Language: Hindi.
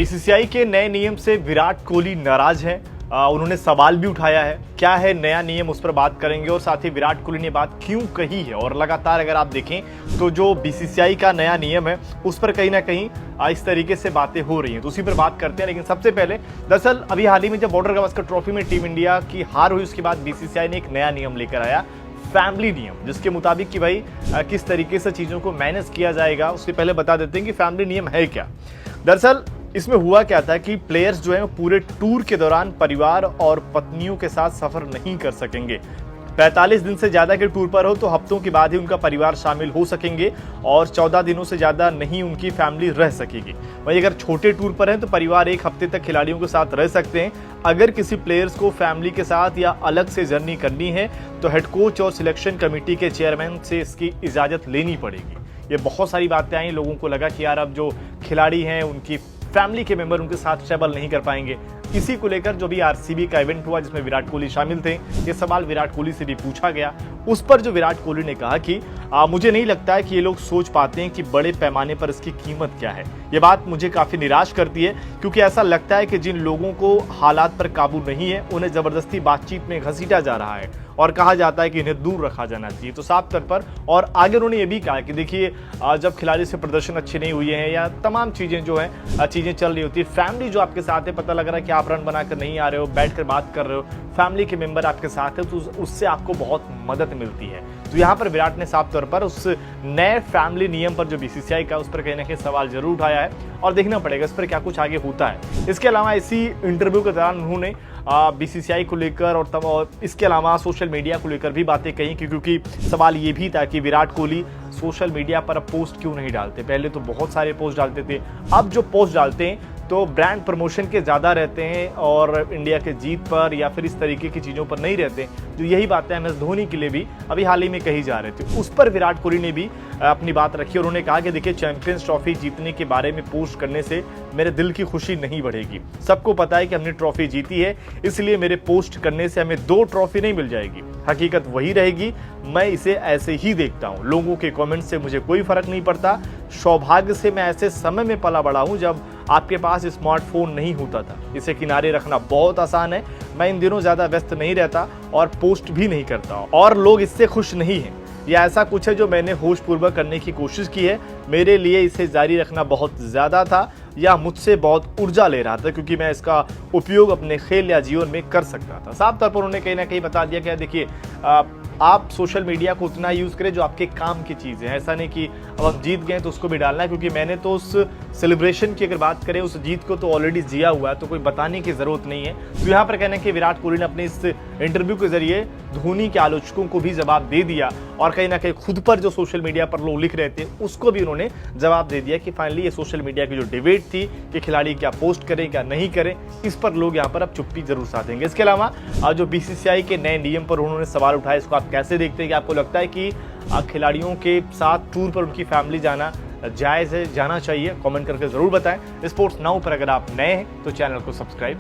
बीसीसीआई के नए नियम से विराट कोहली नाराज हैं। उन्होंने सवाल भी उठाया है। क्या है नया नियम, उस पर बात करेंगे और साथ ही विराट कोहली ने बात क्यों कही है। और लगातार अगर आप देखें तो जो बीसीसीआई का नया नियम है उस पर कहीं ना कहीं इस तरीके से बातें हो रही हैं, तो उसी पर बात करते हैं। लेकिन सबसे पहले दरअसल अभी हाल ही में जब बॉर्डर गावस्कर ट्रॉफी में टीम इंडिया की हार हुई उसके बाद बीसीसीआई ने एक नया नियम लेकर आया, फैमिली नियम, जिसके मुताबिक कि भाई किस तरीके से चीजों को मैनेज किया जाएगा। उससे पहले बता देते हैं कि फैमिली नियम है क्या। दरअसल इसमें हुआ क्या था कि प्लेयर्स जो हैं पूरे टूर के दौरान परिवार और पत्नियों के साथ सफर नहीं कर सकेंगे। 45 दिन से ज्यादा के टूर पर हो तो हफ्तों के बाद ही उनका परिवार शामिल हो सकेंगे और 14 दिनों से ज्यादा नहीं उनकी फैमिली रह सकेगी। वहीं अगर छोटे टूर पर हैं तो परिवार एक हफ्ते तक खिलाड़ियों के साथ रह सकते हैं। अगर किसी प्लेयर्स को फैमिली के साथ या अलग से जर्नी करनी है तो हेड कोच और सिलेक्शन कमेटी के चेयरमैन से इसकी इजाजत लेनी पड़ेगी। ये बहुत सारी बातें आई, लोगों को लगा कि यार अब जो खिलाड़ी हैं उनकी फैमिली के मेंबर उनके साथ ट्रैवल नहीं कर पाएंगे। इसी को लेकर जो भी आरसीबी का इवेंट हुआ जिसमें विराट कोहली शामिल थे, ये सवाल विराट कोहली से भी पूछा गया। उस पर जो विराट कोहली ने कहा कि मुझे नहीं लगता है कि ये लोग सोच पाते हैं कि बड़े पैमाने पर इसकी कीमत क्या है। ये बात मुझे काफी निराश करती है क्योंकि ऐसा लगता है कि जिन लोगों को हालात पर काबू नहीं है उन्हें जबरदस्ती बातचीत में घसीटा जा रहा है और कहा जाता है कि इन्हें दूर रखा जाना चाहिए। तो साफ तौर पर और आगे उन्होंने ये भी कहा कि देखिए जब खिलाड़ी से प्रदर्शन अच्छे नहीं हुए हैं या तमाम चीजें जो है चीजें चल रही होती है, फैमिली जो आपके साथ है, पता लग रहा है कि आप रन बनाकर नहीं आ रहे हो, बैठकर बात कर रहे हो, फैमिली के मेंबर आपके साथ है तो उससे आपको बहुत मदद मिलती है। तो यहाँ पर विराट ने साफ तौर पर उस नए फैमिली नियम पर जो बीसीसीआई का उस पर कहीं ना कहीं सवाल जरूर उठाया है और देखना पड़ेगा इस पर क्या कुछ आगे होता है। इसके अलावा इसी इंटरव्यू के दौरान उन्होंने बीसीसीआई को लेकर और इसके अलावा सोशल मीडिया को लेकर भी बातें कही क्योंकि सवाल ये भी था कि विराट कोहली सोशल मीडिया पर अब पोस्ट क्यों नहीं डालते। पहले तो बहुत सारे पोस्ट डालते थे, अब जो पोस्ट डालते हैं तो ब्रांड प्रमोशन के ज़्यादा रहते हैं और इंडिया के जीत पर या फिर इस तरीके की चीज़ों पर नहीं रहते। जो यही बातें एमएस धोनी के लिए भी अभी हाल ही में कही जा रही थी, उस पर विराट कोहली ने भी अपनी बात रखी और उन्होंने कहा कि देखिए चैंपियंस ट्रॉफी जीतने के बारे में पोस्ट करने से मेरे दिल की खुशी नहीं बढ़ेगी। सबको पता है कि हमने ट्रॉफी जीती है, इसलिए मेरे पोस्ट करने से हमें 2 ट्रॉफी नहीं मिल जाएगी। हकीकत वही रहेगी, मैं इसे ऐसे ही देखता हूँ। लोगों के कमेंट से मुझे कोई फर्क नहीं पड़ता। सौभाग्य से मैं ऐसे समय में पला बड़ा हूँ जब आपके पास स्मार्टफोन नहीं होता था। इसे किनारे रखना बहुत आसान है। मैं इन दिनों ज्यादा व्यस्त नहीं रहता और पोस्ट भी नहीं करता और लोग इससे खुश नहीं हैं। यह ऐसा कुछ है जो मैंने होशपूर्वक करने की कोशिश की है। मेरे लिए इसे जारी रखना बहुत ज्यादा था या मुझसे बहुत ऊर्जा ले रहा था क्योंकि मैं इसका उपयोग अपने खेल या जीवन में कर सकता था। साफ तौर पर उन्होंने कहीं ना कहीं बता दिया कि देखिए आप सोशल मीडिया को उतना यूज करें जो आपके काम की चीज है। ऐसा नहीं कि अब हम जीत गए तो उसको भी डालना है, क्योंकि मैंने तो उस सेलिब्रेशन की अगर बात करें उस जीत को तो ऑलरेडी जिया हुआ है, तो कोई बताने की जरूरत नहीं है। तो यहाँ पर कहना है कि विराट कोहली ने अपने इस इंटरव्यू के जरिए धोनी के आलोचकों को भी जवाब दे दिया और कहीं ना कहीं खुद पर जो सोशल मीडिया पर लोग लिख रहे थे उसको भी उन्होंने जवाब दे दिया कि फाइनली ये सोशल मीडिया की जो डिबेट थी कि खिलाड़ी क्या पोस्ट करें क्या नहीं करें, इस पर लोग यहाँ पर अब चुप्पी जरूर साधेंगे। इसके अलावा जो बीसीसीआई के नए नियम पर उन्होंने सवाल उठाया, इसको आप कैसे देखते हैं? कि आपको लगता है कि खिलाड़ियों के साथ टूर पर उनकी फैमिली जाना जायज़ है, जाना चाहिए? कमेंट करके जरूर बताएं। स्पोर्ट्स नाउ पर अगर आप नए हैं तो चैनल को सब्सक्राइब